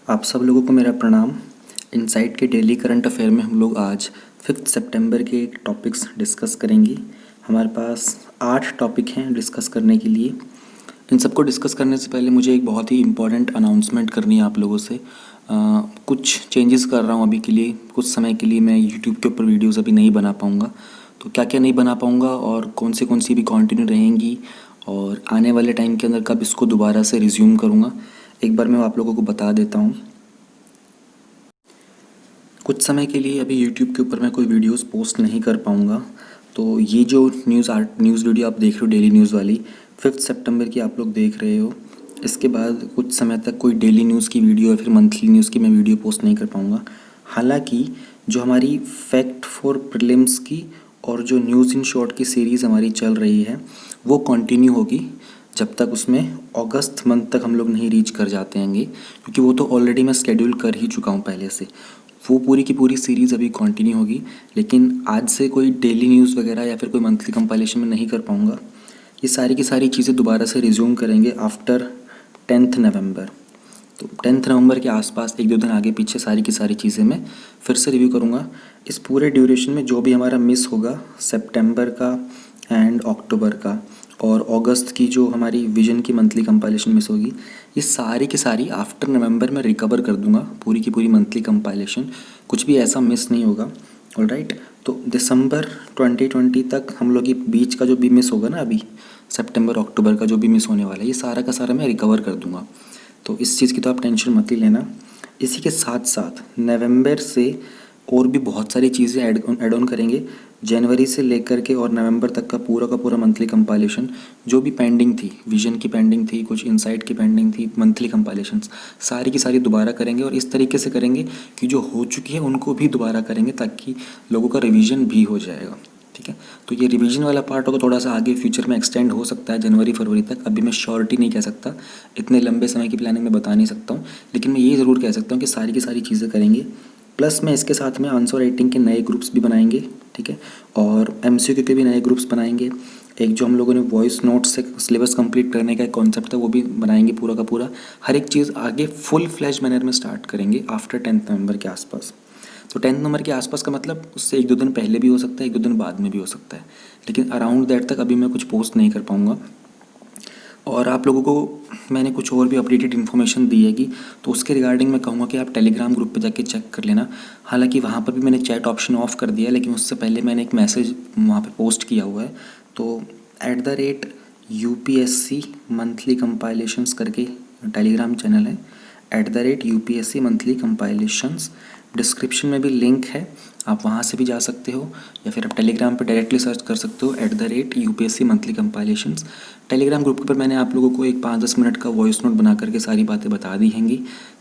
आप सब लोगों को मेरा प्रणाम। इनसाइट के डेली करंट अफेयर में हम लोग आज 5 सितंबर के टॉपिक्स डिस्कस करेंगे। हमारे पास 8 टॉपिक हैं डिस्कस करने के लिए। इन सबको डिस्कस करने से पहले मुझे एक बहुत ही इम्पॉर्टेंट अनाउंसमेंट करनी है आप लोगों से। कुछ चेंजेस कर रहा हूँ अभी के लिए। कुछ समय के लिए मैं यूट्यूब के ऊपर वीडियोज़ अभी नहीं बना पाऊँगा। तो क्या क्या नहीं बना पाऊँगा और कौन सी भी कंटिन्यू रहेंगी और आने वाले टाइम के अंदर कब इसको दोबारा से रिज्यूम करूँगा, एक बार मैं आप लोगों को बता देता हूँ। कुछ समय के लिए अभी यूट्यूब के ऊपर मैं कोई वीडियोस पोस्ट नहीं कर पाऊँगा। तो ये जो न्यूज़ वीडियो आप देख रहे हो डेली न्यूज़ वाली 5 सितंबर की आप लोग देख रहे हो, इसके बाद कुछ समय तक कोई डेली न्यूज़ की वीडियो या फिर मंथली न्यूज़ की मैं वीडियो पोस्ट नहीं कर पाऊँगा। हालांकि जो हमारी फैक्ट फॉर प्रीलिम्स की और जो न्यूज़ इन शॉर्ट की सीरीज़ हमारी चल रही है वो कंटिन्यू होगी जब तक उसमें अगस्त मंथ तक हम लोग नहीं रीच कर जाते हैंगे, क्योंकि वो तो ऑलरेडी मैं शेड्यूल कर ही चुका हूँ पहले से। वो पूरी की पूरी सीरीज़ अभी कंटिन्यू होगी, लेकिन आज से कोई डेली न्यूज़ वगैरह या फिर कोई मंथली कंपाइलेशन में नहीं कर पाऊँगा। ये सारी की सारी चीज़ें दोबारा से रिज्यूम करेंगे आफ्टर 10 नवंबर। तो 10 नवंबर के आसपास एक दो दिन आगे पीछे सारी की सारी चीज़ें मैं फिर से रिव्यू करूँगा। इस पूरे ड्यूरेशन में जो भी हमारा मिस होगा सितंबर का एंड अक्टूबर का और अगस्त की जो हमारी विजन की मंथली कंपाइलेशन मिस होगी, ये सारी की सारी आफ्टर नवंबर में रिकवर कर दूंगा पूरी की पूरी मंथली कंपाइलेशन। कुछ भी ऐसा मिस नहीं होगा। ऑलराइट, तो दिसंबर 2020 तक हम लोग ये बीच का जो भी मिस होगा ना, अभी सितंबर अक्टूबर का जो भी मिस होने वाला है, ये सारा का सारा मैं रिकवर कर दूंगा। तो इस चीज़ की तो आप टेंशन मत ही लेना। इसी के साथ साथ नवंबर से और भी बहुत सारी चीज़ें ऐड ऑन करेंगे। जनवरी से लेकर के और नवंबर तक का पूरा मंथली कंपाइलेशन जो भी पेंडिंग थी, विजन की पेंडिंग थी, कुछ इनसाइट की पेंडिंग थी, मंथली कंपाइलेशंस सारी की सारी दोबारा करेंगे। और इस तरीके से करेंगे कि जो हो चुकी है उनको भी दोबारा करेंगे ताकि लोगों का रिवीजन भी हो जाएगा। ठीक है, तो ये रिवीजन वाला पार्ट होगा थोड़ा सा आगे फ्यूचर में एक्सटेंड हो सकता है जनवरी फरवरी तक। अभी मैं श्योरिटी नहीं कह सकता, इतने लंबे समय की प्लानिंग में बता नहीं सकता हूँ, लेकिन मैं ये ज़रूर कह सकता हूँ कि सारी की सारी चीज़ें करेंगे। प्लस में इसके साथ में आंसर राइटिंग के नए ग्रुप्स भी बनाएंगे। ठीक है, और एमसीक्यू के भी नए ग्रुप्स बनाएंगे। एक जो हम लोगों ने वॉइस नोट से सिलेबस कंप्लीट करने का एक कॉन्सेप्ट था वो भी बनाएंगे पूरा का पूरा। हर एक चीज़ आगे फुल फ्लैश मैनर में स्टार्ट करेंगे आफ्टर 10 नवंबर के आसपास। तो 10 नवंबर के आसपास का मतलब उससे एक दो दिन पहले भी हो सकता है, एक दो दिन बाद में भी हो सकता है, लेकिन अराउंड दैट तक अभी मैं कुछ पोस्ट नहीं कर पाऊँगा। और आप लोगों को मैंने कुछ और भी अपडेटेड इन्फॉर्मेशन दी है कि तो उसके रिगार्डिंग मैं कहूँगा कि आप टेलीग्राम ग्रुप पे जाके चेक कर लेना। हालांकि वहाँ पर भी मैंने चैट ऑप्शन ऑफ कर दिया है, लेकिन उससे पहले मैंने एक मैसेज वहाँ पे पोस्ट किया हुआ है। तो @UPSC मंथली कंपाइलेशंस करके टेलीग्राम चैनल है, @UPSC मंथली कंपाइलेशंस। डिस्क्रिप्शन में भी लिंक है, आप वहाँ से भी जा सकते हो या फिर आप टेलीग्राम पे डायरेक्टली सर्च कर सकते हो @UPSC monthly compilations. Telegram group पर मैंने आप लोगों को एक 5-10 मिनट का वॉइस नोट बना करके सारी बातें बता दी हैंगी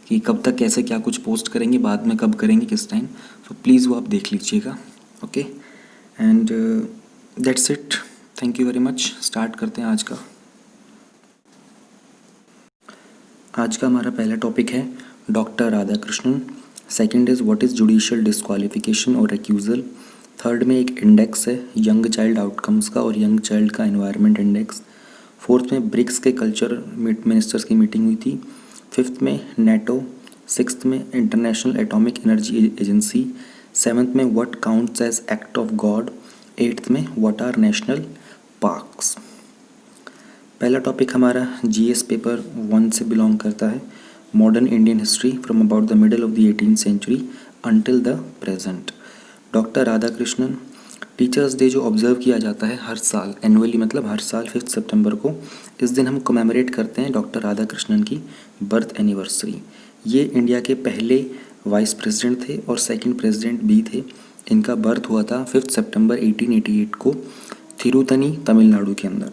कि कब तक कैसे क्या कुछ पोस्ट करेंगे, बाद में कब करेंगे, किस टाइम। तो प्लीज़ वो आप देख लीजिएगा। Okay, and that's it. Thank you very much. Start करते हैं आज का। आज का हमारा पहला टॉपिक है doctor Radhakrishnan. Second is what is judicial disqualification और रिक्यूज़ल। थर्ड में एक इंडेक्स है यंग चाइल्ड आउटकम्स का और यंग चाइल्ड का एनवायरनमेंट इंडेक्स। फोर्थ में ब्रिक्स के कल्चर मिनिस्टर्स की मीटिंग हुई थी। फिफ्थ में नेटो। सिक्स्थ में international atomic energy agency. Seventh में what counts as act of God. Eighth में व्हाट आर नेशनल पार्क्स। पहला टॉपिक हमारा जीएस पेपर 1 से बिलोंग करता है। Modern Indian history from about the middle of the 18th century until the present. Doctor Radhakrishnan. Teachers day जो observe किया जाता है हर साल, एनुअली मतलब हर साल 5 सितंबर को, इस दिन हम कमेमोरेट करते हैं डॉक्टर राधाकृष्णन की बर्थ एनिवर्सरी। ये इंडिया के पहले वाइस प्रेसिडेंट थे और सेकंड प्रेसिडेंट भी थे। इनका बर्थ हुआ था 5 सितंबर 1888 को थिरुतनी तमिलनाडु के अंदर।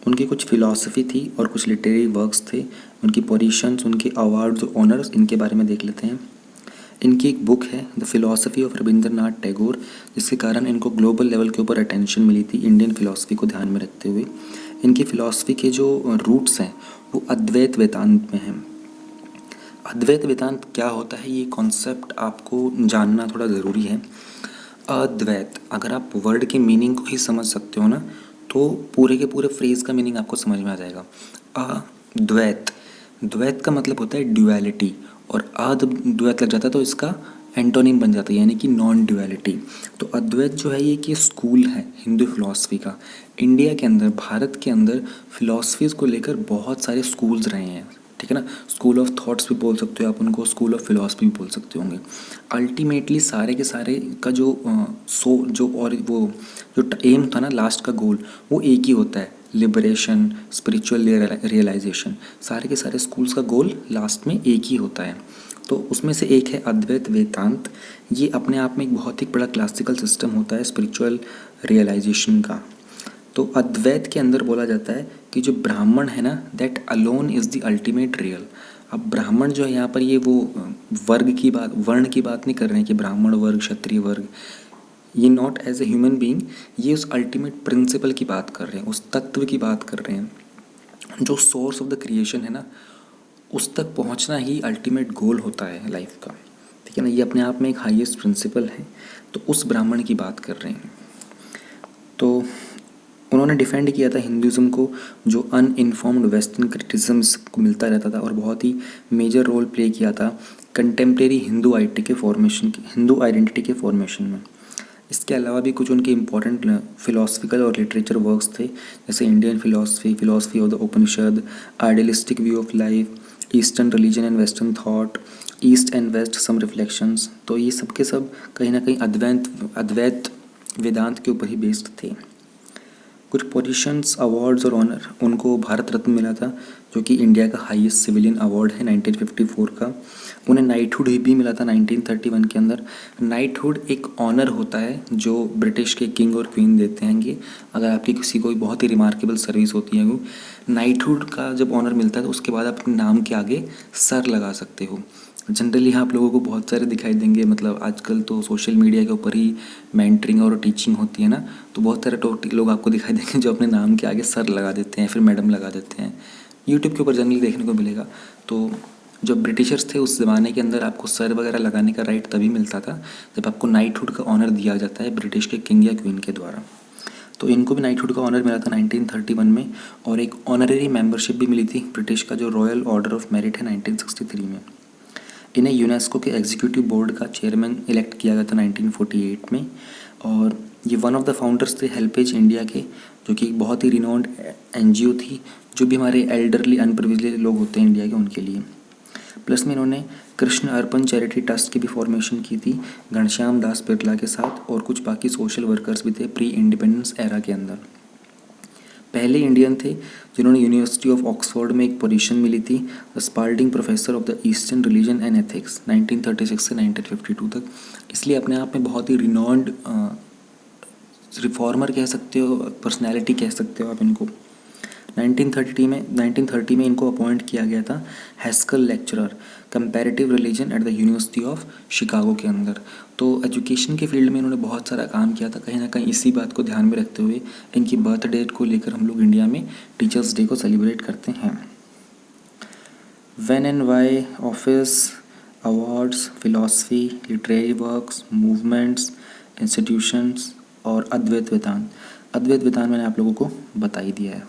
उनकी कुछ फ़िलॉसफी थी और कुछ लिटरेरी वर्क्स थे, उनकी पोजीशंस, उनके अवार्ड्स, ऑनर्स, इनके बारे में देख लेते हैं। इनकी एक बुक है the philosophy of Rabindranath Tagore, जिसके कारण इनको ग्लोबल लेवल के ऊपर अटेंशन मिली थी इंडियन फिलॉसफी को ध्यान में रखते हुए। इनकी फ़िलॉसफी के जो रूट्स हैं वो अद्वैत वेदांत में हैं। अद्वैत वेदांत क्या होता है ये कॉन्सेप्ट आपको जानना थोड़ा ज़रूरी है। अद्वैत, अगर आप वर्ड के मीनिंग को ही समझ सकते हो ना तो पूरे के पूरे फ्रेज़ का मीनिंग आपको समझ में आ जाएगा। अद्वैत, द्वैत का मतलब होता है ड्युअलिटी और अद्वैत लग जाता है तो इसका एंटोनिम बन जाता है, यानी कि नॉन ड्युअलिटी। तो अद्वैत जो है ये कि स्कूल है हिंदू फिलॉसफी का। इंडिया के अंदर, भारत के अंदर फिलॉसफीज़ को लेकर बहुत सारे स्कूल्स रहे हैं, ठीक है ना। स्कूल ऑफ थॉट्स भी बोल सकते हो आप उनको, स्कूल ऑफ फिलॉसफी भी बोल सकते होंगे। अल्टीमेटली सारे के सारे का जो एम था ना, लास्ट का गोल, वो एक ही होता है, लिबरेशन, स्पिरिचुअल रियलाइजेशन। सारे के सारे स्कूल्स का गोल लास्ट में एक ही होता है। तो उसमें से एक है अद्वैत वेदांत। ये अपने आप में एक बहुत ही बड़ा क्लासिकल सिस्टम होता है स्पिरिचुअल रियलाइजेशन का। तो अद्वैत के अंदर बोला जाता है कि जो ब्राह्मण है ना, that alone is the ultimate real. अब ब्राह्मण जो है यहाँ पर, ये वो वर्ण की बात नहीं कर रहे हैं कि ब्राह्मण वर्ग, क्षत्रिय वर्ग, ये not as a human being, ये उस अल्टीमेट प्रिंसिपल की बात कर रहे हैं, उस तत्व की बात कर रहे हैं जो सोर्स ऑफ द क्रिएशन है ना, उस तक पहुंचना ही अल्टीमेट गोल होता है लाइफ का, ठीक है ना। ये अपने आप में एक हाईएस्ट प्रिंसिपल है। तो उस ब्राह्मण की बात कर रहे हैं। तो उन्होंने डिफेंड किया था हिंदुज़म को, जो अनइन्फॉर्म्ड वेस्टर्न क्रिटिसिज्म को मिलता रहता था, और बहुत ही मेजर रोल प्ले किया था कंटेम्प्रेरी हिंदू आइडेंटिटी के फॉर्मेशन में। इसके अलावा भी कुछ उनके इम्पोर्टेंट फिलोसफिकल और लिटरेचर वर्क्स थे, जैसे Indian philosophy of the Upanishad, idealistic view of life, eastern religion and western thought, east and west some reflections. तो ये सब के सब कहीं ना कहीं अद्वैत वेदांत के ऊपर ही बेस्ड थे। कुछ पोजीशंस, अवार्ड्स और ऑनर, उनको भारत रत्न मिला था, जो कि इंडिया का हाईएस्ट सिविलियन अवार्ड है 1954 का। उन्हें नाइटहुड भी मिला था 1931 के अंदर। नाइटहुड एक ऑनर होता है जो ब्रिटिश के किंग और क्वीन देते हैं कि अगर आपकी किसी कोई बहुत ही रिमार्केबल सर्विस होती है, वो नाइटहुड का जब ऑनर मिलता है तो उसके बाद आप अपने नाम के आगे सर लगा सकते हो। जनरली आप लोगों को बहुत सारे दिखाई देंगे, मतलब आजकल तो सोशल मीडिया के ऊपर ही मेंटरिंग और टीचिंग होती है ना, तो बहुत सारे लोग आपको दिखाई देंगे जो अपने नाम के आगे सर लगा देते हैं, फिर मैडम लगा देते हैं। यूट्यूब के ऊपर जनरली देखने को मिलेगा। तो जब ब्रिटिशर्स थे उस ज़माने के अंदर आपको सर वगैरह लगाने का राइट तभी मिलता था जब आपको नाइटहुड का ऑनर दिया जाता है ब्रिटिश के किंग या क्वीन के द्वारा। तो इनको भी नाइटहुड का ऑनर मिला था 1931 में, और एक ऑनररी मेंबरशिप भी मिली थी ब्रिटिश का जो रॉयल ऑर्डर ऑफ मेरिट है 1963 में। इन्हें यूनेस्को के एग्जीक्यूटिव बोर्ड का चेयरमैन इलेक्ट किया गया था 1948 में, और ये वन ऑफ द फाउंडर्स थे हेल्पेज इंडिया के, जो कि बहुत ही रिनोन्ड एनजीओ थी, जो भी हमारे एल्डरली अनप्रिविलेज्ड लोग होते हैं इंडिया के, उनके लिए। प्लस में इन्होंने कृष्ण अर्पण चैरिटी ट्रस्ट की भी फॉर्मेशन की थी घनश्याम दास बिरला के साथ, और कुछ बाकी सोशल वर्कर्स भी थे प्री इंडिपेंडेंस एरा के अंदर। पहले इंडियन थे जिन्होंने यूनिवर्सिटी ऑफ ऑक्सफोर्ड में एक पोजीशन मिली थी, Spalding professor of the eastern religion and ethics 1936 से 1952 तक। इसलिए अपने आप में बहुत ही रिनोन्ड रिफॉर्मर कह सकते हो, पर्सनैलिटी कह सकते हो आप इनको। 1930 में इनको अपॉइंट किया गया था Haskell lecturer comparative religion at the university of Chicago के अंदर। तो एजुकेशन के फील्ड में इन्होंने बहुत सारा काम किया था। कहीं ना कहीं इसी बात को ध्यान में रखते हुए इनकी बर्थ डेट को लेकर हम लोग इंडिया में टीचर्स डे को सेलिब्रेट करते हैं। When and why, office, awards, philosophy, literary works, movements, institutions और अद्वैत वेदांत मैंने आप लोगों को बता ही दिया है।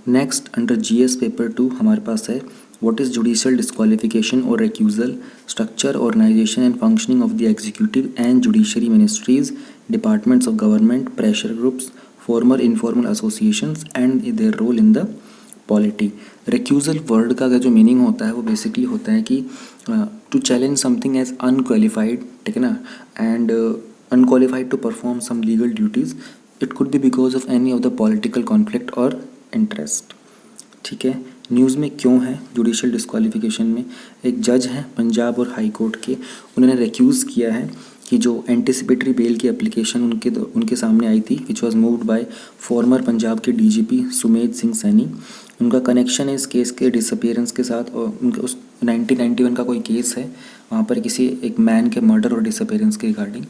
नेक्स्ट अंडर जीएस पेपर 2 हमारे पास है व्हाट इज़ जुडिशियल डिस्क्वालिफिकेशन और recusal, structure, organisation and functioning of the executive and judiciary ministries, departments of government, pressure groups, formal informal associations and their role in the polity. Recusal word का जो meaning होता है वो basically होता है कि to challenge something as unqualified, ठीक है ना, and unqualified to perform some legal duties. It could be because of any of the political conflict और इंटरेस्ट, ठीक है। न्यूज़ में क्यों है जुडिशियल डिस्क्वालिफिकेशन में, एक जज हैं पंजाब और हाई कोर्ट के, उन्होंने रिक्यूज़ किया है कि जो एंटिसिपेटरी बेल की एप्लीकेशन उनके सामने आई थी which was moved by farmer Punjab के डीजीपी सुमेध सिंह सैनी। उनका कनेक्शन है इस केस के डिसअपीयरेंस के साथ, और उनका उस 1991 का कोई केस है वहाँ पर किसी एक मैन के मर्डर और डिसअपीयरेंस के रिगार्डिंग।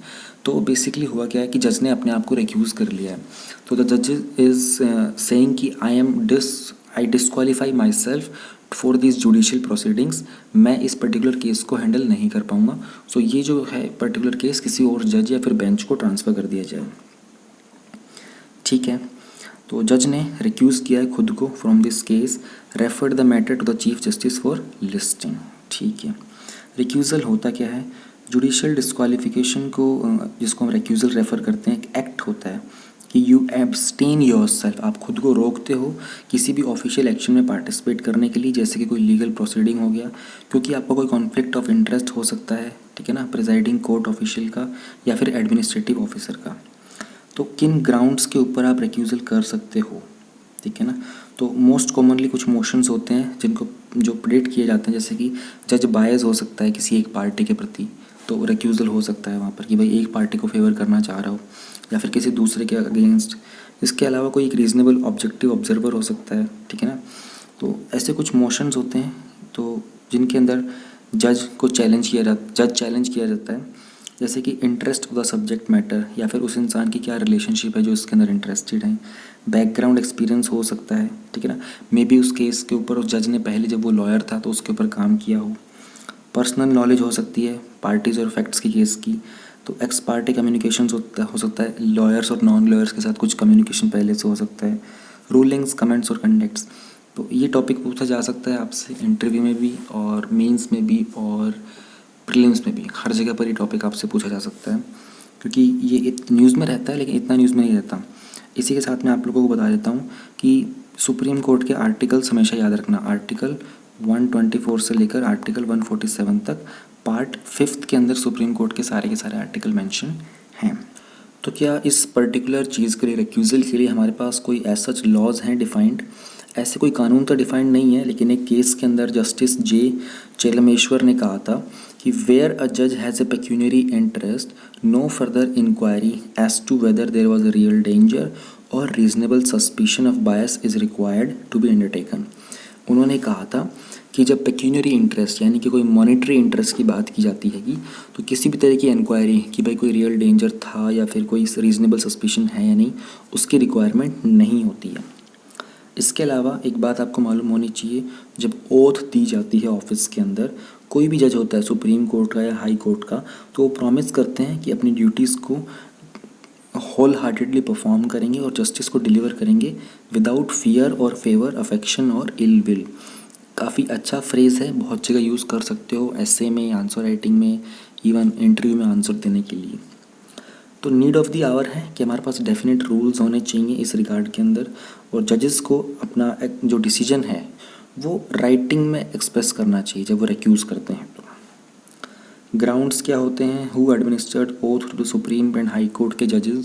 तो बेसिकली हुआ क्या है कि जज ने अपने आप को रिक्यूज़ कर लिया है। तो द जज इज़ सेइंग कि I disqualify myself for this judicial proceedings, मैं इस पर्टिकुलर केस को हैंडल नहीं कर पाऊँगा। सो ये जो है पर्टिकुलर केस किसी और जज या फिर बेंच को ट्रांसफ़र कर दिया जाए, ठीक है। तो जज ने रिक्यूज़ किया है खुद को from this case, referred the matter to the chief justice for listing, ठीक है। रिक्यूज़ल होता क्या है? जुडिशियल डिस्क्वालिफिकेशन को जिसको हम रिक्यूज़ल रेफ़र करते हैं, एक एक्ट होता है कि यू एब्सटेन योरसेल्फ, आप खुद को रोकते हो किसी भी ऑफिशियल एक्शन में पार्टिसिपेट करने के लिए, जैसे कि कोई लीगल प्रोसीडिंग हो गया, क्योंकि आपका कोई कॉन्फ्लिक्ट ऑफ इंटरेस्ट हो सकता है, ठीक है ना, प्रिजाइडिंग कोर्ट ऑफिशियल का या फिर एडमिनिस्ट्रेटिव ऑफिसर का। तो किन ग्राउंड्स के ऊपर आप रिक्यूज़ल कर सकते हो, ठीक है ना। तो मोस्ट कॉमनली कुछ मोशंस होते हैं जिनको जो प्रेडिक्ट किए जाते हैं, जैसे कि जज बायस हो सकता है किसी एक पार्टी के प्रति, तो रिक्यूज़ल हो सकता है वहाँ पर कि भाई एक पार्टी को फेवर करना चाह रहा हो या फिर किसी दूसरे के अगेंस्ट। इसके अलावा कोई एक रीज़नेबल ऑब्जेक्टिव ऑब्जर्वर हो सकता है, ठीक है ना। तो ऐसे कुछ मोशंस होते हैं तो जिनके अंदर जज चैलेंज किया जाता है, जैसे कि interest of the subject matter, या फिर उस इंसान की क्या रिलेशनशिप है जो इसके अंदर इंटरेस्टेड है। बैकग्राउंड एक्सपीरियंस हो सकता है, ठीक है ना, मे बी उस केस के ऊपर उस जज ने पहले जब वो लॉयर था तो उसके ऊपर काम किया हो। पर्सनल नॉलेज हो सकती है पार्टीज़ और फैक्ट्स की केस की। तो एक्स पार्टी कम्युनिकेशन हो सकता है, लॉयर्स और नॉन लॉयर्स के साथ कुछ कम्युनिकेशन पहले से हो सकता है। रूलिंग्स, कमेंट्स और कंडक्ट्स, तो ये टॉपिक पूछा जा सकता है आपसे इंटरव्यू में भी और मेंस में भी और प्रीलिम्स में भी, हर जगह पर ये टॉपिक आपसे पूछा जा सकता है, क्योंकि ये न्यूज़ में रहता है लेकिन इतना न्यूज़ में नहीं रहता। इसी के साथ मैं आप लोगों को बता देता हूँ कि सुप्रीम कोर्ट के आर्टिकल्स हमेशा याद रखना, आर्टिकल 124 से लेकर आर्टिकल 147 तक पार्ट 5 के अंदर सुप्रीम कोर्ट के सारे आर्टिकल मेंशन हैं। तो क्या इस पर्टिकुलर चीज़ के लिए, रिक्यूज़ल के लिए, हमारे पास कोई ऐसा लॉज हैं डिफाइंड? ऐसे कोई कानून तो डिफाइंड नहीं है, लेकिन एक केस के अंदर जस्टिस जे चेलमेश्वर ने कहा था कि वेयर अ जज has a pecuniary interest, no further inquiry as to whether there was a real danger or reasonable suspicion of bias is required to be undertaken. उन्होंने कहा था कि जब पेक्यूनरी इंटरेस्ट यानी कि कोई मॉनेटरी इंटरेस्ट की बात की जाती है तो किसी भी तरह की इंक्वायरी कि भाई कोई रियल डेंजर था या फिर कोई रीजनेबल सस्पिशन है या नहीं, उसकी रिक्वायरमेंट नहीं होती है। इसके अलावा एक बात आपको मालूम होनी चाहिए, जब ओथ दी जाती है ऑफिस के अंदर, कोई भी जज होता है सुप्रीम कोर्ट का या हाई कोर्ट का, तो वो प्रॉमिस करते हैं कि अपनी ड्यूटीज़ को होल हार्टेडली परफॉर्म करेंगे और जस्टिस को डिलीवर करेंगे विदाउट फियर और फेवर, अफेक्शन और इल विल। काफ़ी अच्छा फ्रेज़ है, बहुत जगह यूज़ कर सकते हो, एसे में, आंसर राइटिंग में, इवन इंटरव्यू में आंसर देने के लिए। तो नीड ऑफ द आवर है कि हमारे पास डेफिनेट रूल्स होने चाहिए इस रिगार्ड के अंदर, और जजेस को अपना जो डिसीजन है वो राइटिंग में एक्सप्रेस करना चाहिए जब वो रिक्यूज़ करते हैं। तो ग्राउंड्स क्या होते हैं? Who administered oath to supreme and high court के जजेस।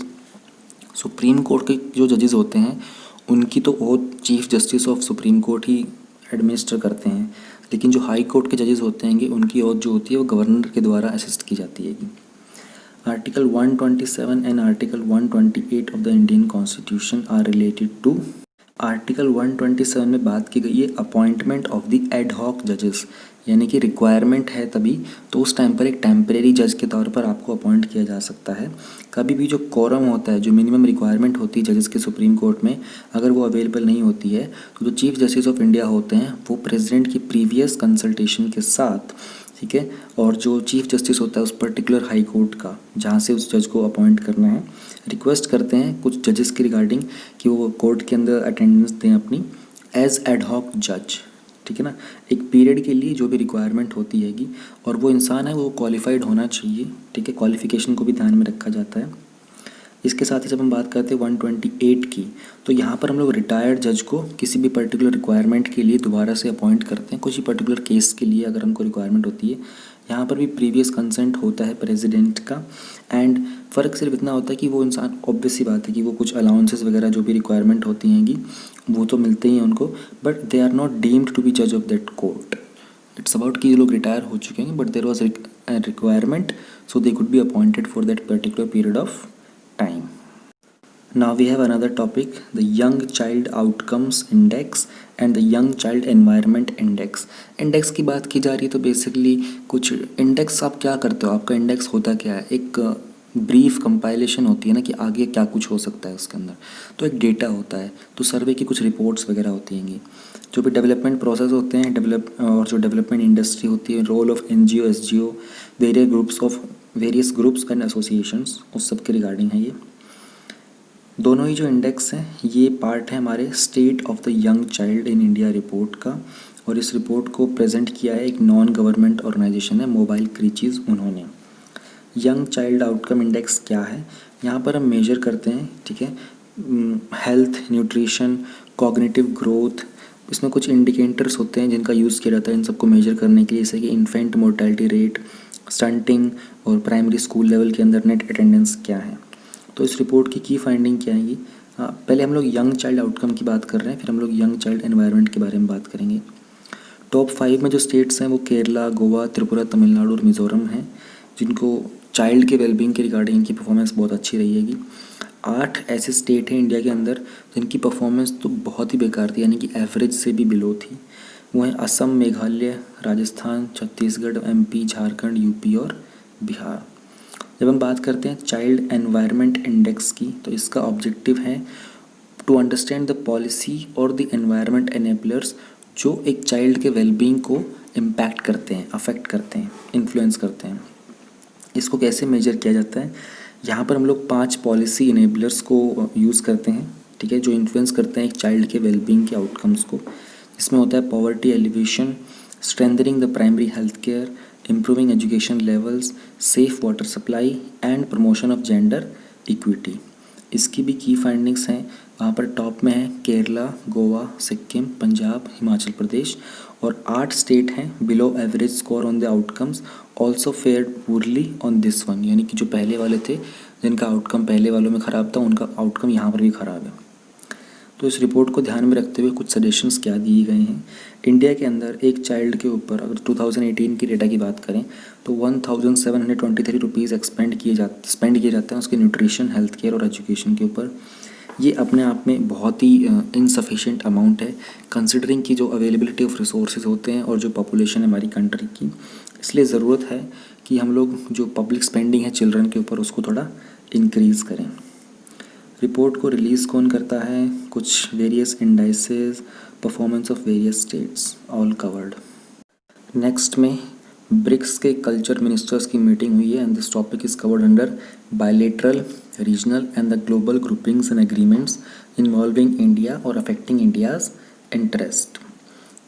सुप्रीम कोर्ट के जो जजेस होते हैं उनकी तो oath chief justice of supreme court he administer करते हैं, लेकिन जो हाई कोर्ट के जजेस होते हैं उनकी ओथ जो होती है वो गवर्नर के द्वारा असिस्ट की जाती है। Article 127 and article 128 of the Indian constitution are related to. Article 127 में बात की गई है appointment of the ad hoc जजेस, यानी कि रिक्वायरमेंट है तभी तो उस टाइम पर एक टेम्परेरी जज के तौर पर आपको अपॉइंट किया जा सकता है। कभी भी जो कोरम होता है, जो मिनिमम रिक्वायरमेंट होती है जजेस के सुप्रीम कोर्ट में, अगर वो अवेलेबल नहीं होती है तो जो चीफ जस्टिस ऑफ इंडिया होते हैं वो प्रेसिडेंट की प्रीवियस कंसल्टेशन के साथ, ठीक है, और जो चीफ जस्टिस होता है उस पर्टिकुलर हाई कोर्ट का जहाँ से उस जज को अपॉइंट करना है, रिक्वेस्ट करते हैं कुछ जजेस की रिगार्डिंग कि वो कोर्ट के अंदर अटेंडेंस दें अपनी एज एड हॉक जज, ठीक है ना, एक पीरियड के लिए जो भी रिक्वायरमेंट होती हैगी, और वो इंसान है वो क्वालिफाइड होना चाहिए, ठीक है, क्वालिफिकेशन को भी ध्यान में रखा जाता है। इसके साथ ही जब हम बात करते हैं 128 की, तो यहाँ पर हम लोग रिटायर्ड जज को किसी भी पर्टिकुलर रिक्वायरमेंट के लिए दोबारा से अपॉइंट करते हैं, कुछ ही पर्टिकुलर केस के लिए अगर हमको रिक्वायरमेंट होती है। यहाँ पर भी प्रीवियस कंसेंट होता है प्रेसिडेंट का, एंड फ़र्क सिर्फ इतना होता है कि वो इंसान, ऑब्वियस सी बात है कि वो कुछ अलाउंसेस वगैरह जो भी रिक्वायरमेंट होती हैंगी वो तो मिलते ही हैं उनको, but they are not deemed to be जज of that court. It's about कि ये लोग रिटायर हो चुके हैं but there was requirement, so they could be appointed for that particular period of time. Now we have another topic, the Young Child Outcomes Index and the Young Child Environment Index. Index की बात की जा रही है तो basically कुछ index आप क्या करते हो, आपका इंडेक्स होता क्या है, एक ब्रीफ कंपाइलेशन होती है ना कि आगे क्या कुछ हो सकता है उसके अंदर, तो एक डेटा होता है, तो सर्वे की कुछ रिपोर्ट्स वगैरह होती हैं, जो भी डेवलपमेंट प्रोसेस होते हैं और जो डेवलपमेंट इंडस्ट्री होती है, role of NGO SGO, various groups and associations, उस सब के रिगार्डिंग है ये। दोनों ही जो इंडेक्स हैं ये पार्ट है हमारे state of the young child in India report का, और इस रिपोर्ट को प्रेजेंट किया है एक नॉन गवर्नमेंट ऑर्गेनाइजेशन है मोबाइल क्रीचीज़ उन्होंने। यंग चाइल्ड आउटकम इंडेक्स क्या है, यहाँ पर हम मेजर करते हैं, ठीक है, हेल्थ, न्यूट्रिशन, कॉग्निटिव ग्रोथ। इसमें कुछ इंडिकेटर्स होते हैं जिनका यूज़ किया जाता है इन सबको मेजर करने के लिए, जैसे कि इन्फेंट मोर्टेलिटी रेट, स्टंटिंग, और प्राइमरी स्कूल लेवल के अंदर नेट अटेंडेंस क्या है। तो इस रिपोर्ट की फाइंडिंग क्या आएगी, पहले हम लोग यंग चाइल्ड आउटकम की बात कर रहे हैं, फिर हम लोग यंग चाइल्ड एनवायरनमेंट के बारे में बात करेंगे। टॉप 5 में जो स्टेट्स हैं वो केरला, गोवा, त्रिपुरा, तमिलनाडु और मिज़ोरम हैं, जिनको चाइल्ड के वेलबींग के रिगार्डिंग इनकी परफॉर्मेंस बहुत अच्छी रही हैगी। 8 ऐसे स्टेट हैं इंडिया के अंदर जिनकी परफॉर्मेंस तो बहुत ही बेकार थी, यानी कि एवरेज से भी बिलो थी। वो हैं असम, मेघालय, राजस्थान, छत्तीसगढ़, एमपी, झारखंड, यूपी और बिहार। जब हम बात करते हैं चाइल्ड एनवायरनमेंट इंडेक्स की, तो इसका ऑब्जेक्टिव है टू अंडरस्टैंड द पॉलिसी और द एनवायरनमेंट एनेबलर्स जो एक चाइल्ड के वेलबींग को इम्पैक्ट करते हैं, अफेक्ट करते हैं, इन्फ्लुएंस करते हैं। इसको कैसे मेजर किया जाता है, यहाँ पर हम लोग 5 पॉलिसी इनेबलर्स को यूज़ करते हैं, ठीक है, जो इन्फ्लुएंस करते हैं एक चाइल्ड के वेलबींग के आउटकम्स को। इसमें होता है poverty alleviation, strengthening the primary health care, improving education levels, safe water supply and promotion of gender equity. इसकी भी की फाइंडिंग्स हैं, वहाँ पर टॉप में है केरला, गोवा, सिक्किम, पंजाब, हिमाचल प्रदेश, और 8 स्टेट हैं below average score on the outcomes also fared poorly on this one, यानी कि जो पहले वाले थे जिनका आउटकम पहले वालों में ख़राब था उनका आउटकम यहाँ पर भी ख़राब है। तो इस रिपोर्ट को ध्यान में रखते हुए कुछ सजेशंस क्या दिए गए हैं। इंडिया के अंदर एक चाइल्ड के ऊपर अगर 2018 की डेटा की बात करें तो 1723 रुपीज़ स्पेंड किए जाते हैं उसके न्यूट्रिशन, हेल्थ केयर और एजुकेशन के ऊपर। ये अपने आप में बहुत ही इनसफिशिएंट अमाउंट है कंसिडरिंग की जो अवेलेबिलिटी ऑफ रिसोर्सेज होते हैं और जो पॉपुलेशन है हमारी कंट्री की। इसलिए ज़रूरत है कि हम लोग जो पब्लिक स्पेंडिंग है चिल्ड्रन के ऊपर उसको थोड़ा इंक्रीज़ करें। रिपोर्ट को रिलीज़ कौन करता है, कुछ various indices, performance of various states, all covered. Next में ब्रिक्स के कल्चर मिनिस्टर्स की मीटिंग हुई है and this topic is covered under bilateral, regional and the global groupings and agreements involving India और अफेक्टिंग इंडियाज़ इंटरेस्ट।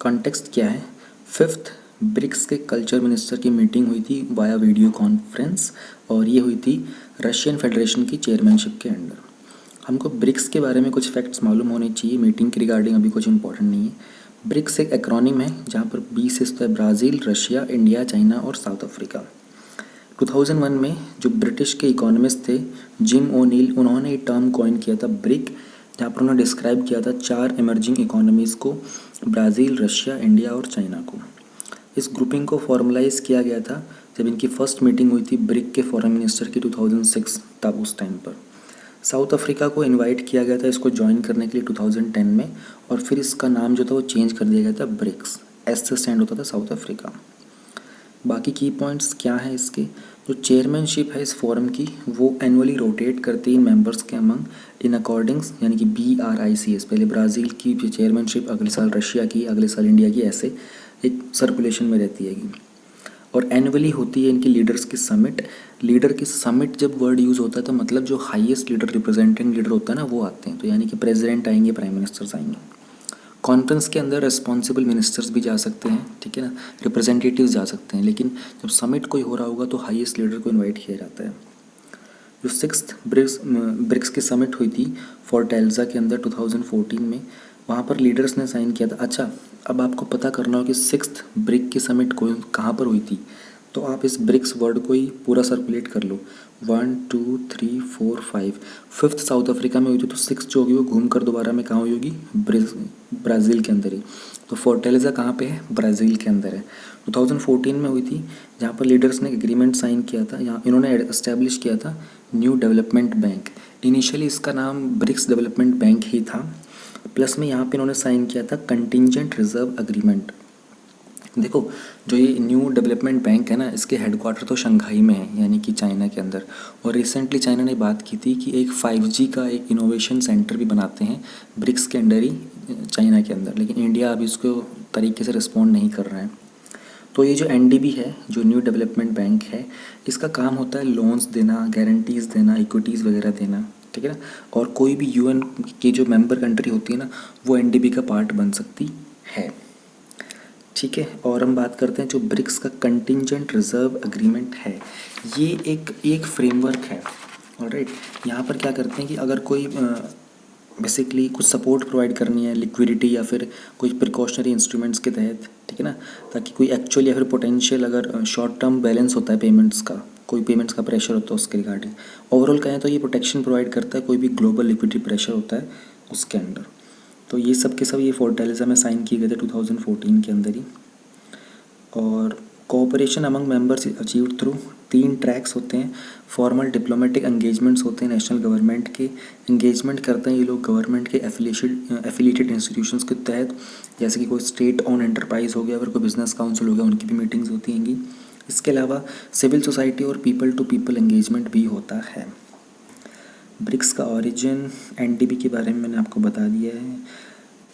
कॉन्टेक्स्ट क्या है, 5th BRICS के culture minister की मीटिंग हुई थी वाया वीडियो कॉन्फ्रेंस, और ये हुई थी रशियन फेडरेशन की चेयरमैनशिप के अंडर। हमको ब्रिक्स के बारे में कुछ फैक्ट्स मालूम होने चाहिए, मीटिंग के रिगार्डिंग अभी कुछ इंपॉर्टेंट नहीं है। ब्रिक्स एक एक्रोनिम है जहाँ पर 20 हिस्सा है, ब्राज़ील, रशिया, इंडिया, चाइना और साउथ अफ्रीका। 2001 में जो ब्रिटिश के इकोनॉमिस्ट थे जिम ओनील, उन्होंने ये टर्म कॉइन किया था ब्रिक, जहाँ पर उन्होंने डिस्क्राइब किया था 4 इमर्जिंग इकोनॉमीज़ को, ब्राज़ील, रशिया, इंडिया और चाइना को। इस ग्रुपिंग को फॉर्मलाइज़ किया गया था जब इनकी फर्स्ट मीटिंग हुई थी ब्रिक के फॉरेन मिनिस्टर की 2006 तब उस टाइम पर। साउथ अफ्रीका को इनवाइट किया गया था इसको ज्वाइन करने के लिए 2010 में, और फिर इसका नाम जो था वो चेंज कर दिया गया था ब्रिक्स, एस से स्टैंड होता था साउथ अफ्रीका। बाकी की पॉइंट्स क्या हैं इसके, जो चेयरमैनशिप है इस फोरम की वो एनुअली रोटेट करती है इन मेंबर्स के अमंग इन अकॉर्डिंग्स, यानी कि BRICS, पहले ब्राज़ील की चेयरमैनशिप, अगले साल रशिया की, अगले साल इंडिया की, ऐसे एक सर्कुलेशन में रहती है। और एनुअली होती है इनकी लीडर्स की समिट। लीडर की समिट जब वर्ड यूज़ होता है तो मतलब जो हाईएस्ट लीडर, रिप्रेजेंटिंग लीडर होता है ना, वो आते हैं, तो यानी कि प्रेसिडेंट आएंगे, प्राइम मिनिस्टर्स आएंगे। कॉन्फ्रेंस के अंदर रिस्पॉन्सिबल मिनिस्टर्स भी जा सकते हैं, ठीक है ना, रिप्रेजेंटेटिव्स जा सकते हैं, लेकिन जब समिट कोई हो रहा होगा तो हाईएस्ट लीडर को इन्वाइट किया जाता है। जो 6th ब्रिक्स की समिट हुई थी फोर्टेल्जा के अंदर 2014 में, वहाँ पर लीडर्स ने साइन किया था। अच्छा, अब आपको पता करना हो कि 6th ब्रिक की समिट को कहाँ पर हुई थी, तो आप इस ब्रिक्स वर्ड को ही पूरा सर्कुलेट कर लो, 1 2 3 4 5। 5th साउथ अफ्रीका में हुई थी, तो 6th जो होगी वो घूम कर दोबारा में कहाँ हुई होगी, ब्राज़ील के अंदर ही। तो फोर्टेल्जा कहाँ पे है, ब्राज़ील के अंदर है। 2014 में हुई थी जहाँ पर लीडर्स ने एग्रीमेंट साइन किया था, यहाँ इन्होंने एस्टेब्लिश किया था न्यू डेवलपमेंट बैंक। इनिशियली इसका नाम ब्रिक्स डेवलपमेंट बैंक ही था, प्लस में यहाँ पे इन्होंने साइन किया था कंटिंजेंट रिजर्व एग्रीमेंट। देखो, जो ये न्यू डेवलपमेंट बैंक है ना, इसके हेडक्वार्टर तो शंघाई में है, यानी कि चाइना के अंदर। और रिसेंटली चाइना ने बात की थी कि एक 5G का एक इनोवेशन सेंटर भी बनाते हैं ब्रिक्स के अंडर ही, चाइना के अंदर, लेकिन इंडिया अभी उसको तरीके से रिस्पॉन्ड नहीं कर रहा है। तो ये जो NDB है, जो न्यू डेवलपमेंट बैंक है, इसका काम होता है लोन्स देना, गारंटीज़ देना, इक्विटीज़ वगैरह देना, ठीक है ना। और कोई भी यूएन की जो मेंबर कंट्री होती है ना, वो एनडीबी का पार्ट बन सकती है, ठीक है। और हम बात करते हैं जो ब्रिक्स का कंटिंजेंट रिजर्व एग्रीमेंट है, ये एक फ्रेमवर्क है। ऑलराइट, यहाँ पर क्या करते हैं कि अगर कोई बेसिकली कुछ सपोर्ट प्रोवाइड करनी है लिक्विडिटी या फिर कोई प्रिकॉशनरी इंस्ट्रूमेंट्स के तहत, ठीक है ना, ताकि कोई एक्चुअल या फिर पोटेंशियल अगर शॉर्ट टर्म बैलेंस होता है पेमेंट्स का, कोई पेमेंट्स का प्रेशर होता है उसके रिगार्डिंग, ओवरऑल कहें तो ये प्रोटेक्शन प्रोवाइड करता है कोई भी ग्लोबल लिक्विडिटी प्रेशर होता है उसके अंडर। तो ये सब के सब ये फोर्टालिज़ा में साइन किए गए थे 2014 के अंदर ही। और cooperation among members achieved through 3 tracks होते हैं। फॉर्मल डिप्लोमेटिक एंगेजमेंट्स होते हैं नेशनल गवर्नमेंट के, एंगेजमेंट करते हैं ये लोग गवर्नमेंट के एफिलिएटेड इंस्टीट्यूशंस के तहत, जैसे कि कोई स्टेट ओन एंटरप्राइज हो गया, अगर कोई बिजनेस काउंसिल हो गया, उनकी भी मीटिंग्स होती हैंगी। इसके अलावा सिविल सोसाइटी और पीपल टू पीपल एंगेजमेंट भी होता है। ब्रिक्स का ओरिजिन, एनडीबी के बारे में मैंने आपको बता दिया है।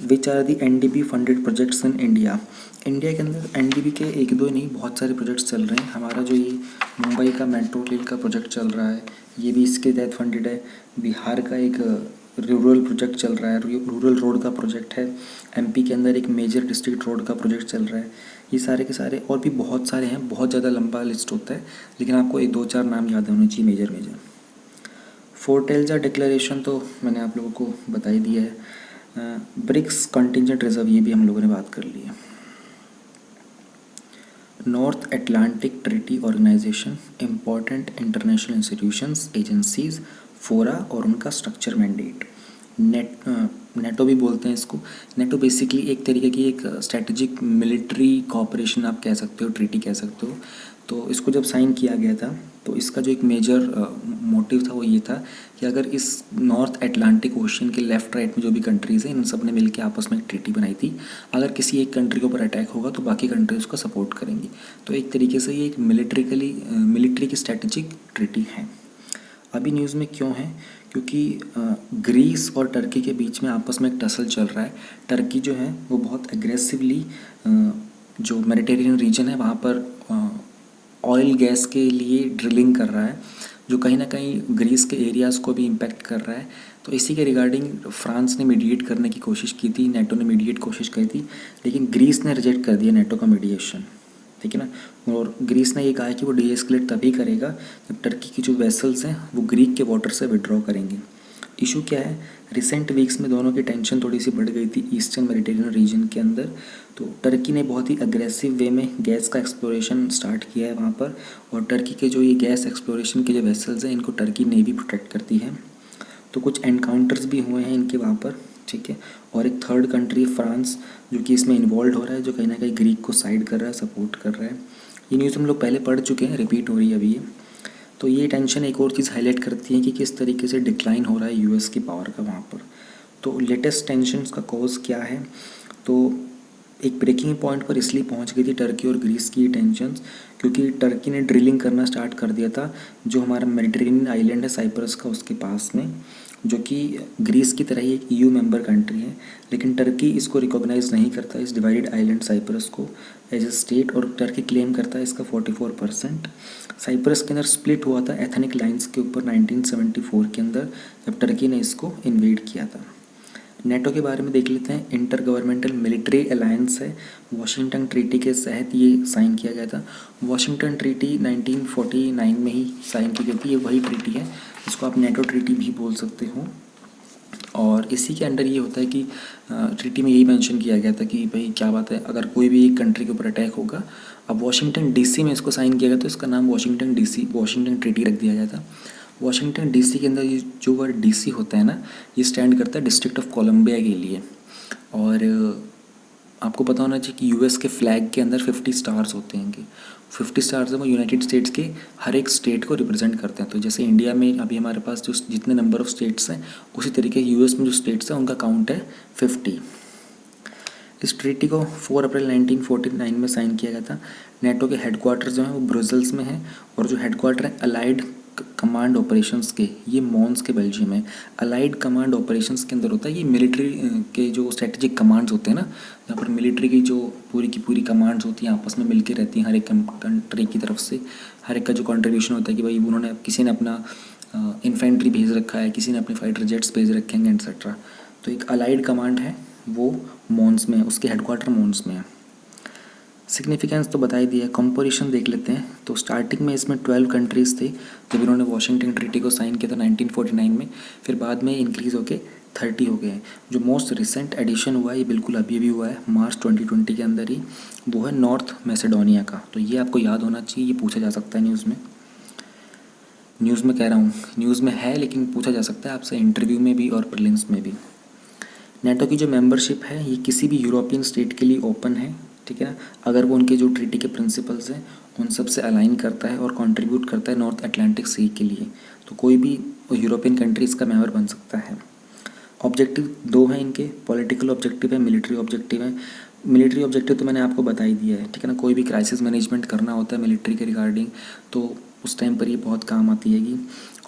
Which are the NDB funded projects in India. India के अंदर एनडीबी के एक दो नहीं बहुत सारे प्रोजेक्ट्स चल रहे हैं। हमारा जो ये मुंबई का मेट्रो रेल का प्रोजेक्ट चल रहा है, ये भी इसके तहत फंडेड है। बिहार का एक रूरल प्रोजेक्ट चल रहा है, रूरल रोड का प्रोजेक्ट है। एमपी के अंदर एक मेजर डिस्ट्रिक्ट रोड का प्रोजेक्ट चल रहा है। ये सारे के सारे और भी बहुत सारे हैं, बहुत ज़्यादा लंबा लिस्ट होता है, लेकिन आपको एक दो चार नाम याद होने चाहिए मेजर मेजर। फोर्टालिज़ा डिक्लेरेशन तो मैंने आप लोगों को बता ही दिया है। ब्रिक्स कंटिंजेंट रिजर्व, ये भी हम लोगों ने बात कर ली है। North Atlantic Treaty Organization, important international institutions, agencies, fora और उनका स्ट्रक्चर मैंडेट। नेटो भी बोलते हैं इसको। नेटो बेसिकली एक तरीके की एक स्ट्रेटजिक मिलिट्री कॉपरेशन आप कह सकते हो, ट्रीटी कह सकते हो। तो इसको जब साइन किया गया था तो इसका जो एक मेजर मोटिव था वो ये था कि अगर इस नॉर्थ अटलांटिक ओशन के लेफ़्ट राइट में जो भी कंट्रीज़ हैं, इन सब ने मिलकर आपस में एक ट्रीटी बनाई थी। अगर किसी एक कंट्री के ऊपर अटैक होगा तो बाकी कंट्री उसका सपोर्ट करेंगी। तो एक तरीके से ये एक मिलिट्री की स्ट्रेटजिक ट्रीटी है। अभी न्यूज़ में क्यों है, क्योंकि ग्रीस और टर्की के बीच में आपस में एक टसल चल रहा है। टर्की जो है वो बहुत एग्रेसिवली जो मेडिटेरेनियन रीजन है वहाँ पर ऑयल गैस के लिए ड्रिलिंग कर रहा है, जो कहीं ना कहीं ग्रीस के एरियाज़ को भी इम्पेक्ट कर रहा है। तो इसी के रिगार्डिंग फ्रांस ने मीडिएट करने की कोशिश की थी, नेटो ने मीडिएट कोशिश की थी, लेकिन ग्रीस ने रिजेक्ट कर दिया नेटो का मीडिएशन, ठीक है ना। और ग्रीस ने ये कहा है कि वो डीएस्केलेट तभी करेगा जब टर्की की जो वेसल्स हैं वो ग्रीक के वाटर से विड्रॉ करेंगे। इशू क्या है, रिसेंट वीक्स में दोनों की टेंशन थोड़ी सी बढ़ गई थी ईस्टर्न मेडिटेरियन रीजन के अंदर। तो टर्की ने बहुत ही अग्रेसिव वे में गैस का एक्सप्लोरेशन स्टार्ट किया है वहाँ पर, और टर्की के जो ये गैस एक्सप्लोरेशन के जो वेसल्स हैं इनको टर्की नेवी प्रोटेक्ट करती है। तो कुछ एनकाउंटर्स भी हुए हैं इनके वहाँ पर, ठीक है। और एक थर्ड कंट्री फ्रांस जो कि इसमें इन्वॉल्व हो रहा है, जो कहीं ना कहीं ग्रीक को साइड कर रहा है, सपोर्ट कर रहा है। ये न्यूज़ हम लोग पहले पढ़ चुके हैं, रिपीट हो रही है अभी ये। तो ये टेंशन एक और चीज़ हाईलाइट करती है कि किस तरीके से डिक्लाइन हो रहा है यूएस की पावर का वहाँ पर। तो लेटेस्ट टेंशन्स का कॉज क्या है, तो एक ब्रेकिंग पॉइंट पर इसलिए पहुंच गई थी टर्की और ग्रीस की टेंशन्स, क्योंकि टर्की ने ड्रिलिंग करना स्टार्ट कर दिया था जो हमारा मेडिटेरेनियन आइलैंड है साइप्रस का, उसके पास में, जो कि ग्रीस की तरह ही एक ईयू मेंबर कंट्री है। लेकिन टर्की इसको रिकॉग्नाइज़ नहीं करता, इस डिवाइडेड आइलैंड साइप्रस को एज ए स्टेट, और टर्की क्लेम करता है इसका 44%। साइप्रस के अंदर स्प्लिट हुआ था एथनिक लाइंस के ऊपर 1974 के अंदर, जब टर्की ने इसको इन्वेड किया था। नेटो के बारे में देख लेते हैं। इंटर गवर्नमेंटल मिलिट्री अलायंस है, वाशिंगटन ट्रीटी के तहत ये साइन किया गया था। वाशिंगटन ट्रीटी 1949 में ही साइन की गई थी, ये वही ट्रीटी है, इसको आप नेटो ट्रीटी भी बोल सकते हो। और इसी के अंडर ये होता है कि ट्रीटी में यही मेंशन किया गया था कि भाई क्या बात है, अगर कोई भी एक कंट्री के ऊपर अटैक होगा, अब वाशिंगटन डीसी में इसको साइन किया गया तो इसका नाम वाशिंगटन ट्रीटी रख दिया गया था। वाशिंगटन डीसी के अंदर ये जो वर्ड डीसी होता है ना, ये स्टैंड करता है डिस्ट्रिक्ट ऑफ कोलंबिया के लिए। और आपको पता होना चाहिए कि यूएस के फ्लैग के अंदर 50 स्टार्स होते हैं, कि 50 स्टार्स हैं वो यूनाइटेड स्टेट्स के हर एक स्टेट को रिप्रेजेंट करते हैं। तो जैसे इंडिया में अभी हमारे पास जो जितने नंबर ऑफ़ स्टेट्स हैं, उसी तरीके यूएस में जो स्टेट्स हैं उनका काउंट है 50। इस ट्रीटी को 4 अप्रैल 1949 में साइन किया गया था। नेटो के हेडक्वार्टर जो हैं वो ब्रुसेल्स में हैं, और जो हेडक्वार्टर है अलाइड कमांड ऑपरेशंस के, ये मॉन्स के बेल्जियम है। अलाइड कमांड ऑपरेशंस के अंदर होता है ये मिलिट्री के जो स्ट्रेटेजिक कमांड्स होते हैं ना, जहाँ पर मिलिट्री की जो पूरी की पूरी कमांड्स होती हैं आपस में मिलके रहती हैं, हर एक कंट्री की तरफ से हर एक का जो कंट्रीब्यूशन होता है कि भाई उन्होंने किसी ने अपना इन्फेंट्री भेज रखा है, किसी ने अपने फाइटर जेट्स भेज रखे हैं एट्सेट्रा। तो एक अलाइड कमांड है वो मॉन्स में है, उसके हेडक्वार्टर मॉन्स में है। सिग्निफिकेंस तो बता ही दिया है। कंपोजिशन देख लेते हैं। तो स्टार्टिंग में इसमें 12 कंट्रीज़ थे जब इन्होंने वॉशिंगटन ट्रीटी को साइन किया था 1949 में, फिर बाद में इंक्रीज़ होके 30 हो गए हैं। जो मोस्ट रिसेंट एडिशन हुआ है ये बिल्कुल अभी अभी हुआ है मार्च 2020 के अंदर ही, वो है नॉर्थ मैसेडोनिया का। तो ये आपको याद होना चाहिए, ये पूछा जा सकता है न्यूज़ में कह रहा हूँ, न्यूज़ में है लेकिन पूछा जा सकता है आपसे इंटरव्यू में भी और प्रीलिम्स में भी। नेटो की जो मेंबरशिप है ये किसी भी यूरोपियन स्टेट के लिए ओपन है, ठीक है ना, अगर वो उनके जो ट्रीटी के प्रिंसिपल्स हैं उन सब से अलाइन करता है और कंट्रीब्यूट करता है नॉर्थ अटलांटिक सी के लिए, तो कोई भी यूरोपियन कंट्री इसका मेंबर बन सकता है। ऑब्जेक्टिव 2 हैं इनके, पॉलिटिकल ऑब्जेक्टिव है, मिलिट्री ऑब्जेक्टिव है। मिलिट्री ऑब्जेक्टिव तो मैंने आपको बता ही दिया है, ठीक है ना, कोई भी क्राइसिस मैनेजमेंट करना होता है मिलिट्री के रिगार्डिंग तो उस टाइम पर ये बहुत काम आती हैगी।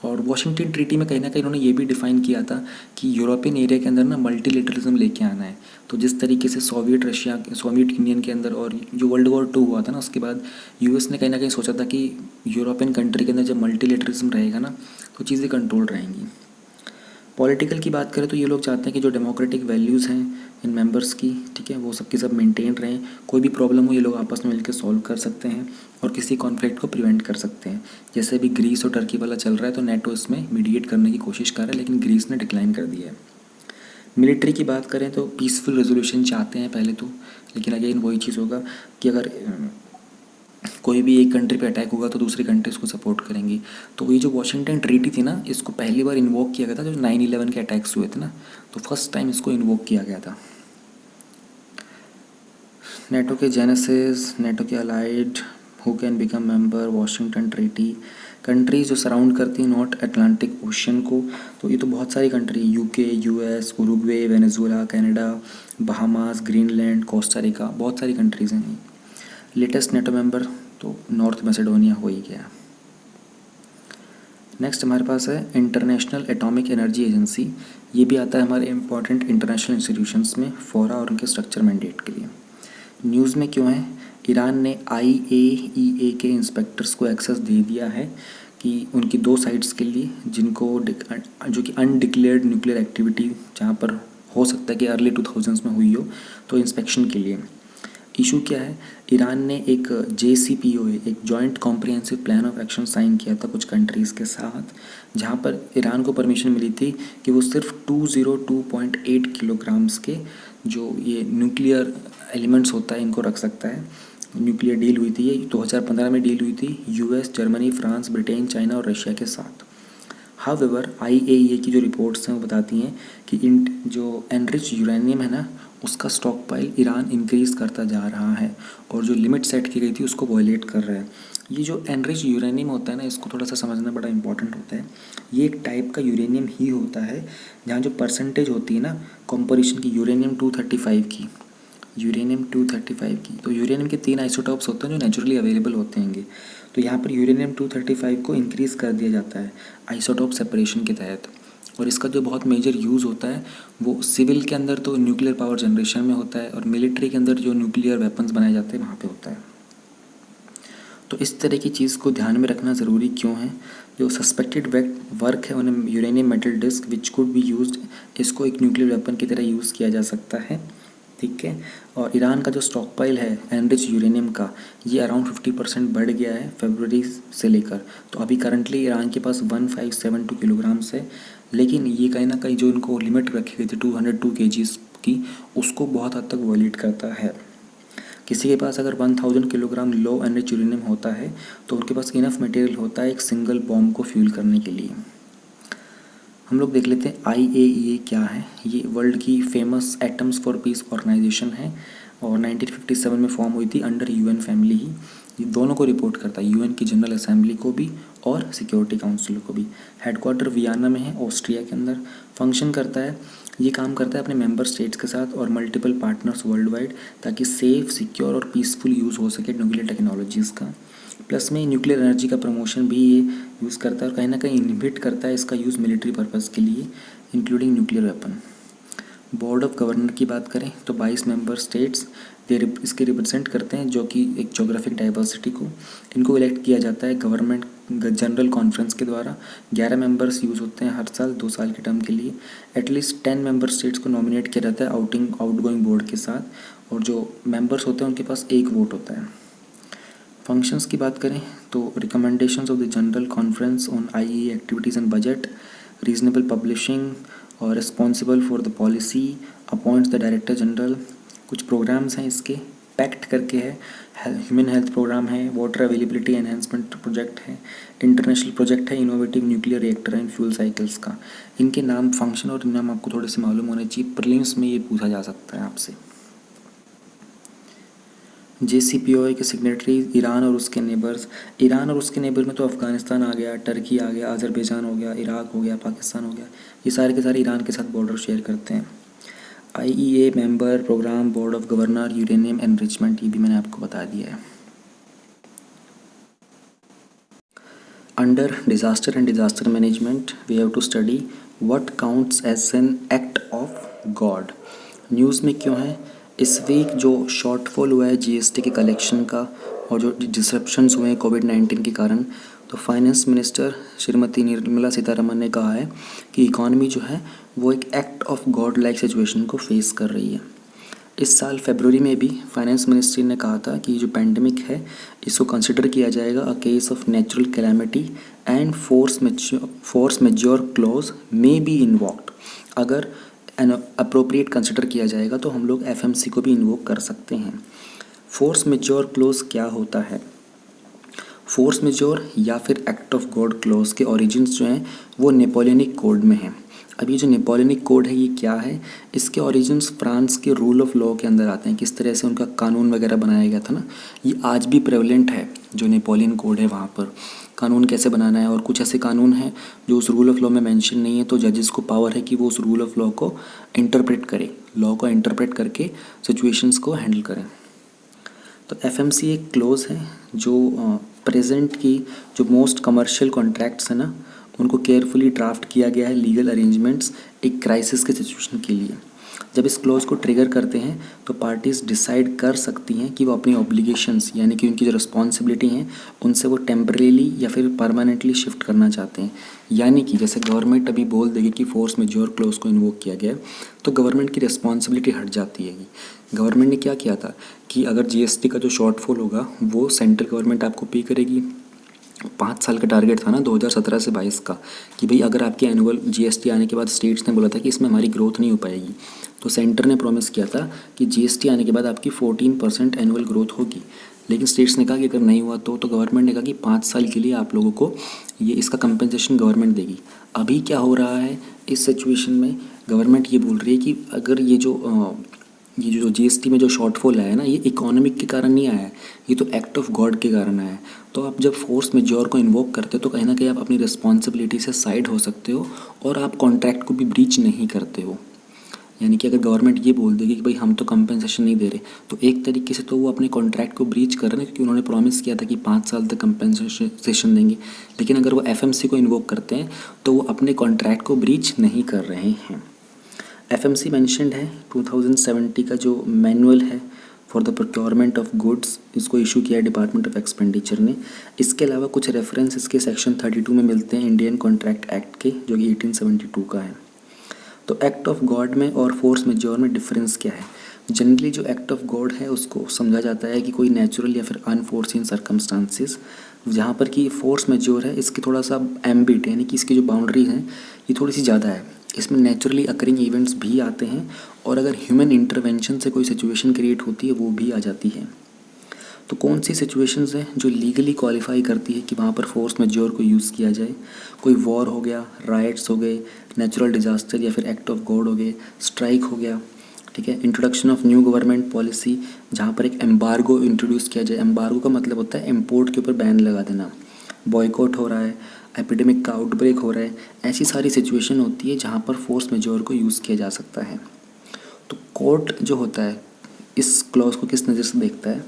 और वॉशिंगटन ट्रीटी में कहीं ना कहीं इन्होंने ये भी डिफाइन किया था कि यूरोपियन एरिया के अंदर ना मल्टीलेटरलिज्म लेके आना है। तो जिस तरीके से सोवियत यूनियन के अंदर और जो वर्ल्ड वॉर 2 हुआ था ना उसके बाद यूएस ने कहीं ना कहीं सोचा था कि यूरोपियन कंट्री के अंदर जब मल्टीलेटरलिज्म रहेगा ना तो चीज़ें कंट्रोल रहेंगी। पॉलिटिकल की बात करें तो ये लोग चाहते हैं कि जो डेमोक्रेटिक वैल्यूज़ हैं इन मेंबर्स की, ठीक है, वो सबकी सब मेंटेन रहें। कोई भी प्रॉब्लम हो ये लोग आपस में मिलकर सॉल्व कर सकते हैं और किसी कॉन्फ्लिक्ट को प्रिवेंट कर सकते हैं। जैसे अभी ग्रीस और टर्की वाला चल रहा है तो नेटो इसमें मीडिएट करने की कोशिश कर रहा है लेकिन ग्रीस ने डिक्लाइन कर दिया है। मिलिट्री की बात करें तो पीसफुल रेजोल्यूशन चाहते हैं पहले तो, लेकिन अगेन वही चीज़ होगा कि अगर कोई भी एक कंट्री पे अटैक होगा तो दूसरी कंट्री उसको सपोर्ट करेंगी। तो ये जो वॉशिंगटन ट्रीटी थी ना इसको पहली बार इन्वोक किया गया था जो 9/11 के अटैक्स हुए थे ना, तो फर्स्ट टाइम इसको इन्वोक किया गया था। नेटो के जेनेसिस, नेटो के allied, who can become member, Washington treaty, countries जो सराउंड करती हैं नॉर्थ अटलांटिक ओशन को, तो ये तो बहुत सारी country, UK, US, Uruguay, Venezuela, Canada, Bahamas, Greenland, Costa Rica, बहुत सारी कंट्रीज़ हैं। लेटेस्ट नेटो मेंबर तो नॉर्थ मैसेडोनिया हो ही गया। नेक्स्ट हमारे पास है इंटरनेशनल एटॉमिक एनर्जी एजेंसी। ये भी आता है हमारे इंपॉर्टेंट इंटरनेशनल इंस्टीट्यूशंस में फोरा और उनके स्ट्रक्चर मैंडेट के लिए। न्यूज़ में क्यों है? ईरान ने IAEA के इंस्पेक्टर्स को एक्सेस दे दिया है कि उनकी 2 साइट्स के लिए जिनको जो कि अनडिक्लेयर्ड न्यूक्लियर एक्टिविटी जहाँ पर हो सकता है कि अर्ली 2000s में हुई हो, तो इंस्पेक्शन के लिए। इशू क्या है? ईरान ने एक JCPOA, एक joint comprehensive plan of action sign किया था कुछ कंट्रीज़ के साथ, जहां पर ईरान को परमिशन मिली थी कि वो सिर्फ 202.8 किलोग्राम्स के जो ये न्यूक्लियर एलिमेंट्स होता है इनको रख सकता है। न्यूक्लियर डील हुई थी, ये 2015 में डील हुई थी US, Germany, France, Britain, China और रशिया के साथ। हाउएवर IAEA की जो रिपोर्ट्स हैं वो बताती हैं कि जो एनरिच यूरेनियम है ना उसका स्टॉक पाइल ईरान इंक्रीज़ करता जा रहा है और जो लिमिट सेट की गई थी उसको वायलेट कर रहा है। ये जो एनरिच यूरेनियम होता है ना इसको थोड़ा सा समझना बड़ा इंपॉर्टेंट होता है। ये एक टाइप का यूरेनियम ही होता है जहाँ जो परसेंटेज होती है ना कंपोजिशन की यूरेनियम 235 की, तो यूरेनियम के 3 आइसोटॉप्स होते हैं जो नेचुरली अवेलेबल होते हैं। तो यहाँ पर यूरेनियम 235 को इंक्रीज़ कर दिया जाता है आइसोटॉप सेपरेशन के तहत। और इसका जो बहुत मेजर यूज़ होता है वो सिविल के अंदर तो न्यूक्लियर पावर जनरेशन में होता है और मिलिट्री के अंदर जो न्यूक्लियर वेपन्स बनाए जाते हैं वहाँ पे होता है। तो इस तरह की चीज़ को ध्यान में रखना ज़रूरी क्यों है? जो सस्पेक्टेड वर्क है उन्हें uranium metal disc which could be used, इसको एक न्यूक्लियर वेपन की तरह यूज़ किया जा सकता है, ठीक है। और ईरान का जो स्टॉक पाइल है एनरिच यूरेनियम का ये अराउंड 50% बढ़ गया है फरवरी से लेकर। तो अभी करंटली ईरान के पास 1572 किलोग्राम्स है, लेकिन ये कहीं ना कहीं जो इनको लिमिट रखी गई थी 202 kgs की उसको बहुत हद तक वॉयलेट करता है। किसी के पास अगर 1000 किलोग्राम लो एनरिच यूरेनियम होता है तो उनके पास इनफ मटेरियल होता है एक सिंगल बॉम्ब को फ्यूल करने के लिए। हम लोग देख लेते हैं IAEA क्या है। ये वर्ल्ड की famous atoms for peace organisation है और 1957 में फॉर्म हुई थी अंडर UN फैमिली ही। ये दोनों को रिपोर्ट करता है, UN की जनरल असेंबली को भी और सिक्योरिटी काउंसिल को भी। हेडक्वार्टर वियना में है ऑस्ट्रिया के अंदर। फंक्शन करता है, ये काम करता है अपने मेंबर स्टेट्स के साथ और मल्टीपल पार्टनर्स वर्ल्ड वाइड ताकि सेफ, सिक्योर और पीसफुल यूज़ हो सके न्यूक्लियर टेक्नोलॉजीज़ का। प्लस में न्यूक्लियर एनर्जी का प्रमोशन भी ये यूज़ करता है और कहीं ना कहीं इनहिबिट करता है इसका यूज़ मिलिट्री पर्पज़ के लिए including nuclear weapon. Board of governor की बात करें तो 22 मेंबर स्टेट्स इसके रिप्रेजेंट करते हैं, जो कि एक जोग्राफिक डाइवर्सिटी को। इनको इलेक्ट किया जाता है गवर्नमेंट जनरल कॉन्फ्रेंस के द्वारा। 11 मेंबर्स यूज़ होते हैं हर साल 2 साल के टर्म के लिए। एटलीस्ट 10 मेंबर स्टेट्स को नॉमिनेट किया जाता है आउटगोइंग बोर्ड के साथ, और जो मेंबर्स होते हैं उनके पास एक वोट होता है। फंक्शंस की बात करें तो recommendations of the general conference on IAEA activities and budget, reasonable publishing और responsible for the policy, appoints the director general. कुछ प्रोग्राम्स हैं इसके, पैक्ट करके है, ह्यूमन हेल्थ प्रोग्राम है, वाटर अवेलेबिलिटी एनहेंसमेंट प्रोजेक्ट है, इंटरनेशनल प्रोजेक्ट है innovative nuclear reactor and fuel cycles का। इनके नाम, फंक्शन और नाम आपको थोड़े से मालूम होने चाहिए, प्रीलिम्स में ये पूछा जा सकता है आपसे। JCPOA के सिग्नेटरी ईरान और उसके नेबर्स। ईरान और उसके नेबर में तो अफ़गानिस्तान आ गया, टर्की आ गया, अज़रबैजान हो गया, इराक हो गया, पाकिस्तान हो गया, ये सारे के सारे ईरान के साथ बॉर्डर शेयर करते हैं। IEA member programme board of governor uranium enrichment, ये भी मैंने आपको बता दिया है। Under disaster and disaster management we have to study what counts as an act of God. News में क्यों है, इस वीक जो शॉर्टफॉल हुआ है GST के कलेक्शन का और जो डिसरप्शंस हुए हैं कोविड-19 के कारण, तो फाइनेंस मिनिस्टर श्रीमती निर्मला सीतारमण ने कहा है कि इकॉनमी जो है वो एक act of God like situation को फेस कर रही है। इस साल फरवरी में भी फाइनेंस मिनिस्ट्री ने कहा था कि जो पैंडमिक है इसको कंसिडर किया जाएगा a case of natural calamity and force majeure clause may be invoked. अगर अप्रोप्रिएट कंसिडर किया जाएगा तो हम लोग FMC को भी इन्वोक कर सकते हैं। फोर्स मेजोर क्लोज क्या होता है? फोर्स मेजोर या फिर एक्ट ऑफ गॉड क्लोज के ओरिजिन्स जो हैं वो नेपोलियनिक कोड में हैं। अब ये जो नेपोलियनिक कोड है ये क्या है, इसके ओरिजिन्स फ्रांस के रूल ऑफ लॉ के अंदर आते हैं, किस तरह से उनका कानून वगैरह बनाया गया था ना, ये आज भी प्रेवलेंट है। जो नेपोलियन कोड है वहाँ पर कानून कैसे बनाना है, और कुछ ऐसे कानून हैं जो उस रूल ऑफ लॉ में मेंशन नहीं है, तो जजेस को पावर है कि वो उस रूल ऑफ लॉ को इंटरप्रेट करें, लॉ को इंटरप्रेट करके सिचुएशंस को हैंडल करें। तो FMC एक क्लोज है जो प्रेजेंट की जो मोस्ट कमर्शियल कॉन्ट्रैक्ट्स हैं ना, उनको केयरफुली ड्राफ्ट किया गया है लीगल अरेंजमेंट्स एक क्राइसिस के सिचुएशन के लिए। जब इस क्लोज को ट्रिगर करते हैं तो पार्टीज डिसाइड कर सकती हैं कि वो अपनी ऑब्लिगेशंस यानी कि उनकी जो रिस्पॉन्सिबिलिटी हैं उनसे वो टेम्परेली या फिर परमानेंटली शिफ्ट करना चाहते हैं। यानी कि जैसे गवर्नमेंट अभी बोल देगी कि फोर्स मेजोर क्लोज को इन्वोक किया गया तो गवर्नमेंट की रिस्पॉन्सिबिलिटी हट जाती है। गवर्नमेंट ने क्या किया था कि अगर GST का जो शॉर्टफॉल होगा वो सेंट्रल गवर्नमेंट आपको पे करेगी। 5 साल का टारगेट था ना 2017 से 22 का, कि भाई अगर आपके एनुअल GST आने के बाद स्टेट्स ने बोला था कि इसमें हमारी ग्रोथ नहीं हो पाएगी, तो सेंटर ने प्रॉमिस किया था कि GST आने के बाद आपकी 14% एनुअल ग्रोथ होगी। लेकिन स्टेट्स ने कहा कि अगर नहीं हुआ तो गवर्नमेंट ने कहा कि 5 साल के लिए आप लोगों को ये इसका कंपनसेशन गवर्नमेंट देगी। अभी क्या हो रहा है इस सिचुएशन में, गवर्नमेंट ये बोल रही है कि अगर ये जो GST में जो शॉर्टफॉल आया है ना, ये इकोनॉमिक के कारण नहीं आया है, ये तो एक्ट ऑफ गॉड के कारण आया है। तो आप जब फोर्स मेजोर को इन्वोक करते हो तो कहीं ना कहीं आप अपनी रिस्पॉन्सिबिलिटी से साइड हो सकते हो और आप कॉन्ट्रैक्ट को भी ब्रीच नहीं करते हो। यानी कि अगर गवर्नमेंट ये बोल देगी कि भाई हम तो कंपनसेशन नहीं दे रहे, तो एक तरीके से तो वो अपने कॉन्ट्रैक्ट को ब्रीच कर रहे हैं, क्योंकि उन्होंने प्रॉमिस किया था कि 5 साल तक कंपनसेशन देंगे। लेकिन अगर वो FMC को इन्वोक करते हैं तो वो अपने कॉन्ट्रैक्ट को ब्रीच नहीं कर रहे हैं। FMC मेंशन्ड है 2070 का जो मैनुअल है for the procurement of goods, इसको इशू किया है डिपार्टमेंट ऑफ एक्सपेंडिचर ने। इसके अलावा कुछ रेफरेंस इसके सेक्शन 32 में मिलते हैं इंडियन कॉन्ट्रैक्ट एक्ट के, जो कि 1872 का है। तो एक्ट ऑफ गॉड में और फोर्स मेजोर में डिफरेंस क्या है? जनरली जो एक्ट ऑफ गॉड है उसको समझा जाता है कि कोई नेचुरल या फिर अनफोर्सिन सर्कमस्टांसिस, जहाँ पर कि फोर्स मेजोर है इसकी थोड़ा सा एम्बिट यानी कि इसकी जो बाउंड्री है ये थोड़ी सी ज़्यादा है। इसमें नेचुरली अकरिंग इवेंट्स भी आते हैं और अगर ह्यूमन इंटरवेंशन से कोई सिचुएशन क्रिएट होती है वो भी आ जाती है। तो कौन सी सिचुएशंस हैं जो लीगली क्वालिफाई करती है कि वहाँ पर फोर्स मेजोर को यूज़ किया जाए? कोई वॉर हो गया, राइट्स हो गए, नेचुरल डिज़ास्टर या फिर एक्ट ऑफ गॉड हो गए, स्ट्राइक हो गया, ठीक है, introduction of new government policy, जहाँ पर एक एम्बार्गो इंट्रोड्यूस किया जाए। एम्बार्गो का मतलब होता है इम्पोर्ट के ऊपर बैन लगा देना, बॉयकॉट हो रहा है, एपिडेमिक का आउटब्रेक हो रहा है, ऐसी सारी सिचुएशन होती है जहाँ पर फोर्स मेजोर को यूज़ किया जा सकता है। तो कोर्ट जो होता है इस क्लॉज को किस नज़र से देखता है?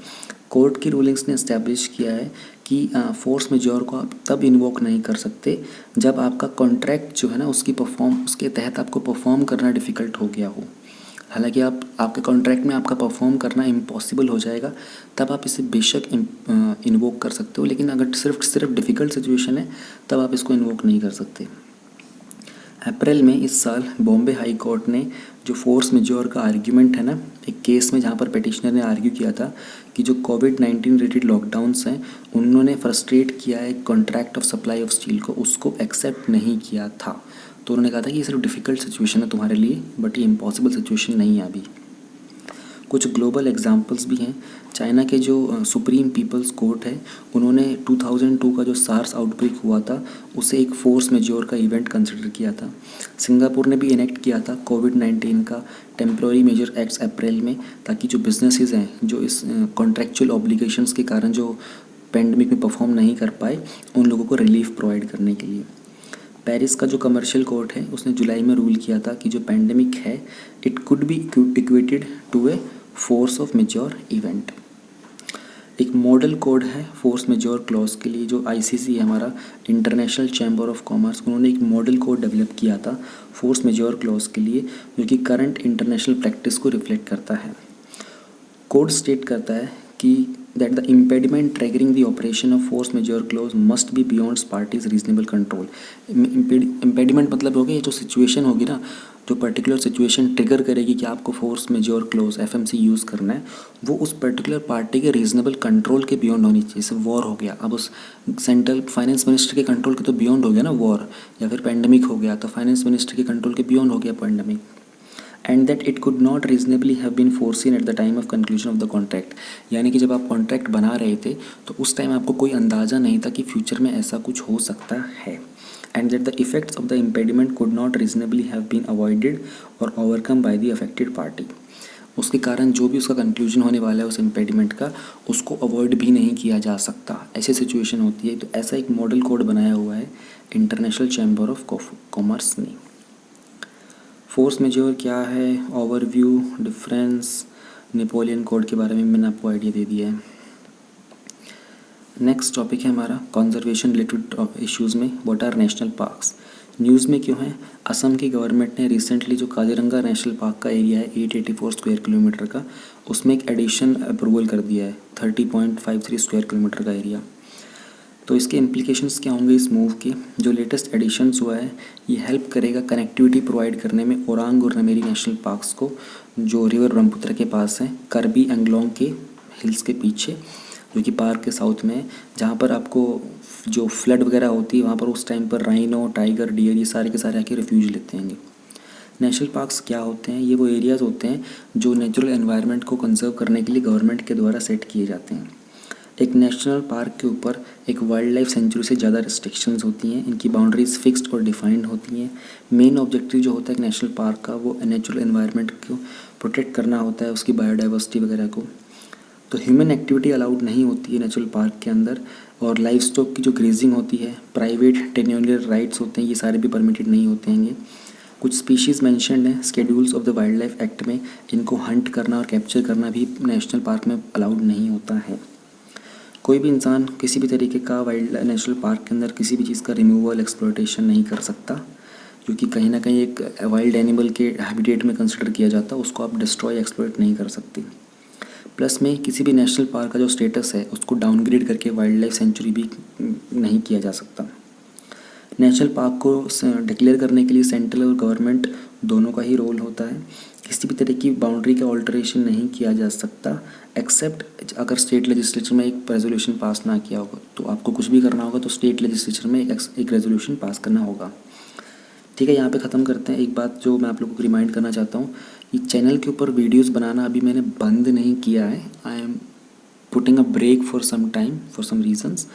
कोर्ट की रूलिंग्स ने इस्टेब्लिश किया है कि फोर्स मेजोर को आप तब इन्वोक नहीं कर सकते जब आपका कॉन्ट्रैक्ट जो है ना उसके तहत आपको परफॉर्म करना डिफ़िकल्ट हो गया हो। हालांकि आपके कॉन्ट्रैक्ट में आपका परफॉर्म करना इम्पॉसिबल हो जाएगा, तब आप इसे बेशक इन्वोक कर सकते हो, लेकिन अगर सिर्फ डिफ़िकल्ट सिचुएशन है तब आप इसको इन्वोक नहीं कर सकते। अप्रैल में इस साल बॉम्बे हाई कोर्ट ने जो फोर्स मेजोर का आर्ग्यूमेंट है ना, एक केस में जहाँ पर पिटिशनर ने आर्ग्यू किया था कि जो कोविड-19 रिलेटेड लॉकडाउन्स हैं उन्होंने फ्रस्ट्रेट किया है contract of supply of steel को, उसको एक्सेप्ट नहीं किया था। तो उन्होंने कहा था कि ये सिर्फ डिफ़िकल्ट सिचुएशन है तुम्हारे लिए, बट ये इम्पॉसिबल सिचुएशन नहीं है अभी। कुछ ग्लोबल एग्जांपल्स भी हैं। चाइना के जो सुप्रीम पीपल्स कोर्ट है उन्होंने 2002 का जो सार्स आउटब्रेक हुआ था उसे एक फोर्स मेजोर का इवेंट कंसिडर किया था। सिंगापुर ने भी इनेक्ट किया था कोविड-19 का टेम्प्रोरी मेजर एक्ट्स अप्रैल में, ताकि जो बिजनेसेस हैं जो इस कॉन्ट्रेक्चुअल ऑब्लिगेशंस के कारण जो पेंडेमिक में परफॉर्म नहीं कर पाए उन लोगों को रिलीफ प्रोवाइड करने के लिए। पेरिस का जो कमर्शियल कोर्ट है उसने जुलाई में रूल किया था कि जो पेंडेमिक है it could be equated to a force of majeure event. एक मॉडल कोड है फोर्स मेजोर क्लॉज के लिए, जो आईसीसी है हमारा इंटरनेशनल चैम्बर ऑफ कॉमर्स, उन्होंने एक मॉडल कोड डेवलप किया था फोर्स मेजोर क्लॉज के लिए, जो कि करंट इंटरनेशनल प्रैक्टिस को रिफ्लेक्ट करता है। कोड स्टेट करता है कि that the impediment triggering the operation of force majeure clause must be beyond parties reasonable control. Impediment मतलब हो गया ये जो सिचुएशन होगी ना, जो पर्टिकुलर सिचुएशन ट्रिगर करेगी कि आपको force majeure clause FMC use करना है, वो उस पर्टिकुलर पार्टी के रीजनेबल कंट्रोल के बियॉन्ड होनी चाहिए। जैसे वॉर हो गया, अब उस सेंट्रल फाइनेंस मिनिस्टर के कंट्रोल के तो बियॉन्ड हो गया ना वॉर, या फिर पेंडेमिक हो गया तो फाइनेंस मिनिस्टर के कंट्रोल के बियॉन्ड हो गया pandemic. And that it could not reasonably have been foreseen at the time of conclusion of the contract. यानी कि जब आप कॉन्ट्रैक्ट बना रहे थे तो उस टाइम आपको कोई अंदाज़ा नहीं था कि फ्यूचर में ऐसा कुछ हो सकता है। And that the effects of the impediment could not reasonably have been avoided और overcome by the affected party. उसके कारण जो भी उसका कंक्लूजन होने वाला है उस इम्पेडिमेंट का, उसको अवॉइड भी नहीं किया जा सकता, ऐसी सिचुएशन होती है। तो ऐसा एक मॉडल कोड बनाया हुआ है इंटरनेशनल चैम्बर ऑफ कॉमर्स ने। फोर्स मेजोर क्या है, ओवरव्यू, डिफरेंस, नेपोलियन कोड के बारे में मैंने आपको आइडिया दे दिया है। नेक्स्ट टॉपिक है हमारा कंजर्वेशन रिलेटेड इश्यूज़ में what are national parks. News में क्यों है, असम की गवर्नमेंट ने रिसेंटली जो काजीरंगा नेशनल पार्क का एरिया है 884 स्क्वायर किलोमीटर का, उसमें एक एडिशन अप्रूवल कर दिया है 30.53 स्क्वायर किलोमीटर का एरिया। तो इसके इम्प्लीकेशंस क्या होंगे इस मूव के। जो लेटेस्ट एडिशंस हुआ है ये हेल्प करेगा कनेक्टिविटी प्रोवाइड करने में ओरांग और नमेरी नेशनल पार्क्स को, जो रिवर ब्रह्मपुत्र के पास है, करबी एंगलोंग के हिल्स के पीछे, जो कि पार्क के साउथ में है, जहाँ पर आपको जो फ्लड वगैरह होती है वहाँ पर उस टाइम पर राइनो, टाइगर, डियर ये सारे के सारे आके रिफ्यूज लेते हैं। नेशनल पार्क्स क्या होते हैं, ये वो एरियाज़ होते हैं जो नेचुरल एनवायरनमेंट को कंजर्व करने के लिए गवर्नमेंट के द्वारा सेट किए जाते हैं। एक नेशनल पार्क के ऊपर एक वाइल्ड लाइफ सेंचुरी से ज़्यादा रिस्ट्रिक्शंस होती हैं, इनकी बाउंड्रीज फिक्स्ड और डिफाइंड होती हैं। मेन ऑब्जेक्टिव जो होता है एक नेशनल पार्क का वो नेचुरल एनवायरनमेंट को प्रोटेक्ट करना होता है, उसकी बायोडाइवर्सिटी वगैरह को। तो ह्यूमन एक्टिविटी अलाउड नहीं होती है नेचुरल पार्क के अंदर, और लाइफ स्टॉक की जो ग्रेजिंग होती है, प्राइवेट टेन्योरियल राइट्स होते हैं, ये सारे भी परमिटेड नहीं होते हैं। कुछ स्पीशीज़ मेंशन्ड हैं schedules of the wild life act में, इनको हंट करना और कैप्चर करना भी नेशनल पार्क में अलाउड नहीं होता है। कोई भी इंसान किसी भी तरीके का वाइल्ड नेशनल पार्क के अंदर किसी भी चीज़ का रिमूवल, एक्सप्लॉयटेशन नहीं कर सकता, क्योंकि कहीं ना कहीं एक वाइल्ड एनिमल के हैबिटेट में कंसिडर किया जाता है, उसको आप डिस्ट्रॉय, एक्सप्लॉयट नहीं कर सकते। प्लस में किसी भी नेशनल पार्क का जो स्टेटस है उसको डाउनग्रेड करके वाइल्ड लाइफ सेंचुरी भी नहीं किया जा सकता। नेशनल पार्क को डिक्लेयर करने के लिए सेंट्रल और गवर्नमेंट दोनों का ही रोल होता है। किसी भी तरह की बाउंड्री का ऑल्टरेशन नहीं किया जा सकता, एक्सेप्ट अगर स्टेट लेजिस्लेचर में एक रेजोल्यूशन पास ना किया होगा। तो आपको कुछ भी करना होगा तो स्टेट लेजिस्लेचर में एक रेजोल्यूशन पास करना होगा। ठीक है, यहाँ पे ख़त्म करते हैं। एक बात जो मैं आप लोगों को रिमाइंड करना चाहता हूँ, ये चैनल के ऊपर वीडियोस बनाना अभी मैंने बंद नहीं किया है, I am putting a break for some time for some reasons,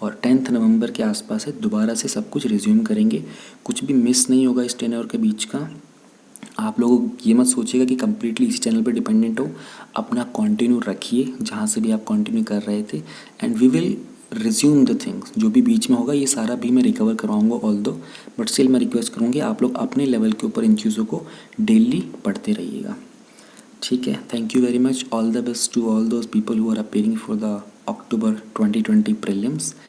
और 10 नवंबर के आसपास है दोबारा से सब कुछ रिज्यूम करेंगे। कुछ भी मिस नहीं होगा इस टेन्योर के बीच का। आप लोग ये मत सोचिएगा कि कम्प्लीटली इसी चैनल पे डिपेंडेंट हो, अपना कंटिन्यू रखिए जहाँ से भी आप कंटिन्यू कर रहे थे, and we will resume the things. जो भी बीच में होगा ये सारा भी मैं रिकवर करवाऊँगा ऑल दो, बट स्टिल मैं रिक्वेस्ट करूँगी आप लोग अपने लेवल के ऊपर इन चीज़ों को डेली पढ़ते रहिएगा। ठीक है, thank you very much, all the best to all those people who are appearing for the October 2020 prelims.